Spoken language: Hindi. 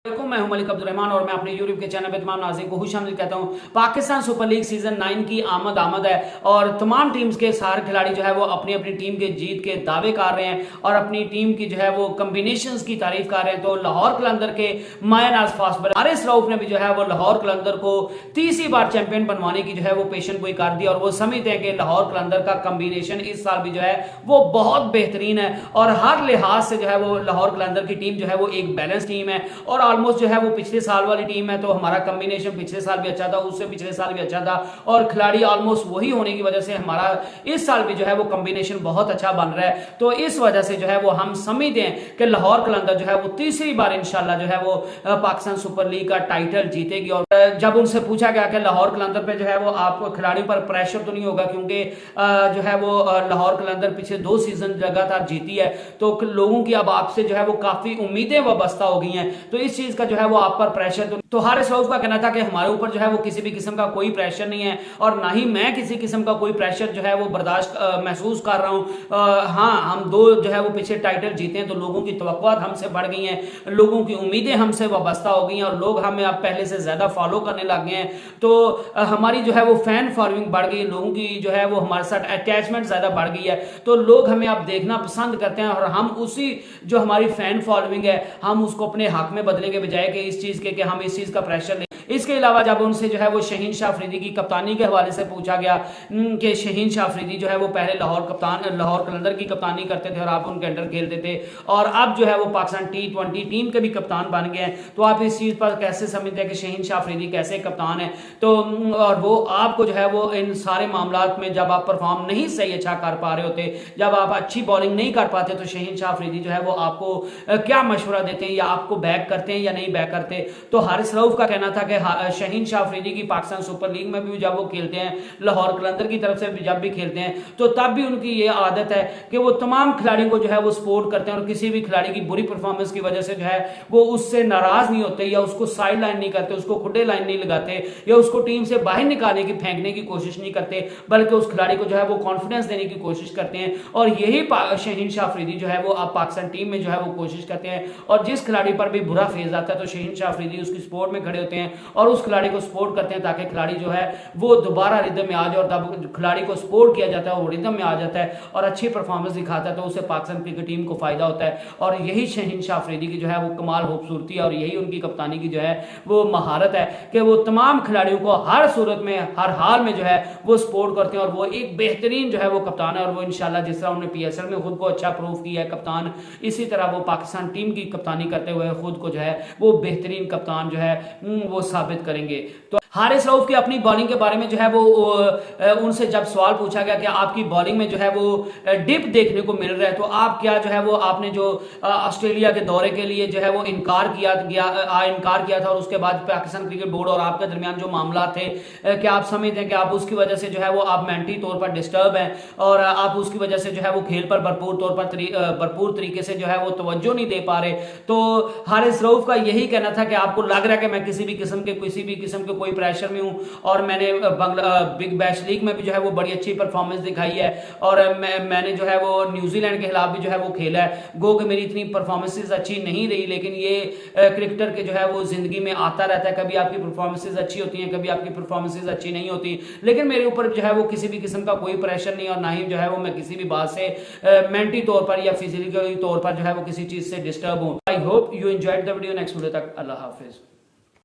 मैं हूं मलिक अब्दुल रहमान और मैं अपने यूट्यूब के चैनल पे तमाम नाज़रीन को खुशामदीद कहता हूं। पाकिस्तान सुपर लीग सीजन 9 की आमद है और तमाम टीम्स के सारे खिलाड़ी जो है वो अपनी अपनी टीम के जीत के दावे कर रहे हैं और अपनी टीम की जो है वो कॉम्बिनेशंस की तारीफ कर रहे हैं। तो लाहौर कलंदर के मायनाज फास्ट बॉलर हारिस रऊफ ने भी जो है वो लाहौर कलंदर को तीसरी बार चैंपियन बनवाने की जो है वो पेशन गोई कर दी और वो समझते हैं कि लाहौर कलंदर का कॉम्बिनेशन इस साल भी जो है वो बहुत बेहतरीन है और हर लिहाज से जो है वो लाहौर कलंदर की टीम जो है वो एक बैलेंस टीम है और ऑलमोस्ट जो है वो पिछले साल वाली टीम है। तो हमारा कॉम्बिनेशन पिछले साल भी अच्छा था, उससे पिछले साल भी अच्छा था और खिलाड़ी ऑलमोस्ट वही होने की वजह से हमारा इस साल भी जो है वो कॉम्बिनेशन बहुत अच्छा बन रहा है। तो इस वजह से जो है वो हम समझते हैं कि लाहौर कलंदर जो है वो तीसरी बार इंशाल्लाह जो है वो पाकिस्तान सुपर लीग का टाइटल जीतेगी। और जब उनसे पूछा गया कि लाहौर कलंदर पे जो है वो आपको खिलाड़ियों पर प्रेशर तो नहीं होगा क्योंकि जो है वो लाहौर कलंदर पिछले 2 सीजन लगातार जीती है तो लोगों की अब आपसे जो है वो काफी उम्मीदें वाबस्ता हो गई हैं, तो इस चीज का जो है वो आप पर प्रेशर तो हारिस रऊफ का कहना था कि हमारे ऊपर जो है वो किसी भी किस्म का कोई प्रेशर नहीं है और ना ही मैं किसी किस्म का कोई प्रेशर जो है वो बर्दाश्त महसूस कर रहा हूं। हाँ, हम 2 जो है वो पीछे टाइटल जीते हैं तो लोगों की तवक्कुआत हमसे बढ़ गई हैं, लोगों की उम्मीदें हमसे वाबस्ता हो गई हैं और लोग हमें अब पहले से ज्यादा फॉलो करने लग गए हैं। तो हमारी जो है वो फैन फॉलोइंग बढ़ गई है, लोगों की जो है वो हमारे साथ अटैचमेंट ज्यादा बढ़ गई है, तो लोग हमें अब देखना पसंद करते हैं और हम उसी जो हमारी फैन फॉलोइंग है हम उसको अपने हक में बदलने के बजाय कि इस चीज के कि हम इस चीज का प्रेशर लें। इसके अलावा जब उनसे जो है वो शहीन शाह अफरीदी की कप्तानी के हवाले से पूछा गया कि शहीन शाह अफरीदी जो है वो पहले लाहौर कलंदर की कप्तानी करते थे और आप उनके अंडर खेलते थे और अब जो है वो पाकिस्तान T20 टीम के भी कप्तान बन गए हैं, तो आप इस चीज पर कैसे समझते हैं कि शहीन शाह अफरीदी कैसे कप्तान है? तो और वो आपको जो है वो इन सारे मामलात में जब आप परफॉर्म नहीं सही अच्छा कर पा रहे होते, जब आप अच्छी बॉलिंग नहीं कर पाते तो शहीन शाह अफरीदी जो है वो आपको क्या मशवरा देते हैं या आपको बैक करते हैं या नहीं बैक करते? तो हारिस रऊफ का कहना था कि शहीन शाह अफरीदी की पाकिस्तान सुपर लीग में भी जब वो खेलते हैं, लाहौर कलंदर की तरफ से भी जब भी खेलते हैं तो तब भी उनकी ये आदत है कि वो तमाम खिलाड़ियों को जो है वो सपोर्ट करते हैं और किसी भी खिलाड़ी की बुरी परफॉर्मेंस की वजह से जो है वो उससे नाराज नहीं होते या उसको साइड लाइन नहीं करते, उसको खुदे लाइन नहीं लगाते या उसको टीम से बाहर निकालने की फेंकने की कोशिश नहीं करते, बल्कि उस खिलाड़ी को जो है वो कॉन्फिडेंस देने की कोशिश करते हैं। और यही शहीन शाह अफरीदी जो है वो अब पाकिस्तान टीम में जो है वो कोशिश करते हैं और जिस खिलाड़ी पर भी बुरा फेज आता है तो शहीन शाह अफरीदी उसकी सपोर्ट में खड़े होते हैं और उस खिलाड़ी को सपोर्ट करते हैं ताकि खिलाड़ी जो है वो दोबारा रिदम में आ जाए और तब खिलाड़ी को सपोर्ट किया जाता है वो रिदम में आ जाता है और अच्छी परफॉर्मेंस दिखाता है तो उससे पाकिस्तान क्रिकेट टीम को फायदा होता है। और यही शहीन शाह अफरीदी की जो है वो कमाल खूबसूरती है और यही उनकी कप्तानी की जो है वो महारत है कि वो तमाम खिलाड़ियों को हर सूरत में हर हाल में जो है वो सपोर्ट करते हैं और वो एक बेहतरीन जो है वो कप्तान है और वो इंशाल्लाह जिस तरह उन्होंने PSL में खुद को अच्छा प्रूव किया है कप्तान, इसी तरह वो पाकिस्तान टीम की कप्तानी करते हुए खुद को जो है वो बेहतरीन कप्तान जो है वो साबित करेंगे। तो हारिस रऊफ की अपनी बॉलिंग के बारे में जो है वो उनसे जब सवाल पूछा गया कि आपकी बॉलिंग में जो है वो डिप देखने को मिल रहा है तो आप क्या जो है वो आपने जो ऑस्ट्रेलिया के दौरे के लिए जो है वो इनकार किया था और उसके बाद पाकिस्तान क्रिकेट बोर्ड और आपके दरमियान जो मामला थे क्या आप समझते हैं कि आप उसकी वजह से जो है वो आप मेंटली तौर पर डिस्टर्ब हैं और आप उसकी वजह से जो है वो खेल पर भरपूर तरीके से जो है वो तवज्जो नहीं दे पा रहे? तो हारिस रऊफ का यही कहना था कि आपको लग रहा है कि मैं किसी भी किस्म के कोई प्रेशर में हूं और मैंने बिग बैश लीग में भी जो है वो बड़ी अच्छी परफॉर्मेंस दिखाई है और मैंने जो है वो न्यूजीलैंड के खिलाफ भी जो है वो खेला है। गो कि मेरी इतनी परफॉर्मेंसेस अच्छी नहीं रही लेकिन ये क्रिकेटर के जो है वो जिंदगी में आता रहता है, कभी आपकी परफॉर्मेंसेस अच्छी होती हैं कभी आपकी परफॉर्मेंसेस अच्छी नहीं होती, लेकिन मेरे ऊपर जो है वो किसी भी किस्म का कोई प्रेशर नहीं और ना ही जो है वो मैं किसी भी बात से मेंटली तौर पर या फिजिकली तौर पर जो है वो किसी चीज से डिस्टर्ब हूं। I hope you enjoyed the video. Next video तक अल्लाह हाफिज।